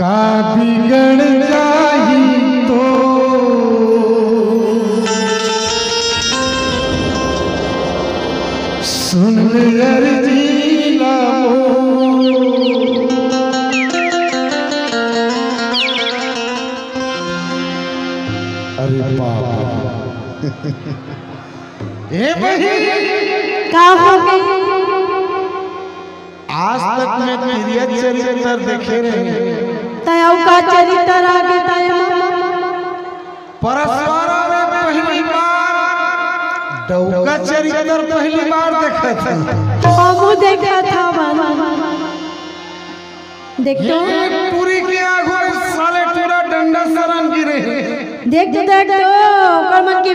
का बिगड़ जाही तो सुन अर्जी अरे बाप ए भाई का हो गई? आज तक मैं तेरिया चरित्र देखे रहे तयौ का चरित्र आगे तय परस्पर में पहली बार डौका चरित्र पहली बार देखा था। हमू देखा था देखो पूरी के आगो साले पूरा डंडा शरण गिरे देख तो ओकर मन के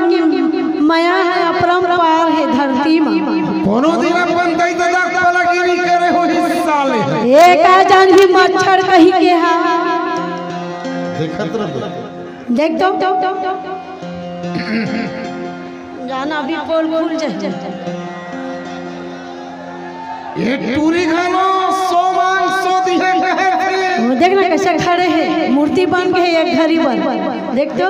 माया है अपरंपार है धरती में कोनो दिन अपन दई दादा पलगिरी करे हो इस साले एक आ जान भी मच्छर कहीं के हा देखत रह देख तो जाना अभी पोल खुल जाए ये टूरी खानो सोमान सो दिए वो देखना कैसे खड़े हैं मूर्ति बन के एक घड़ी बन देख तो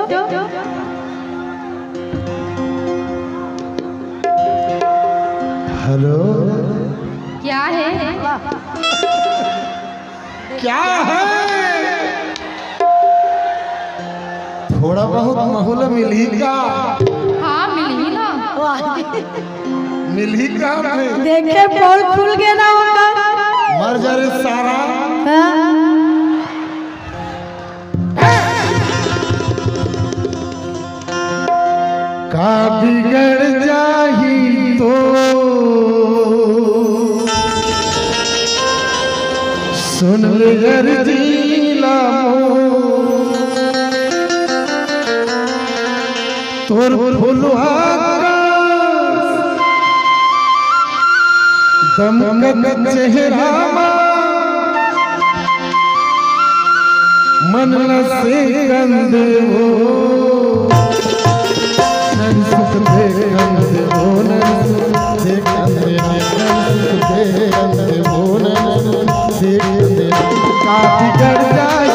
हेलो क्या है क्या है थोड़ा बहुत माहौल मिली का हाँ मिली ना मिली का देखे पोल खुल गया ना होगा मर जा रे सारा का बिगड़ जाही तो सुन अर्जी तोर फुलवा दमकत चेहरा मन से गंध हो सुख दे गंध हो दे गंध दे गंध हो दे का बिगड़ जाए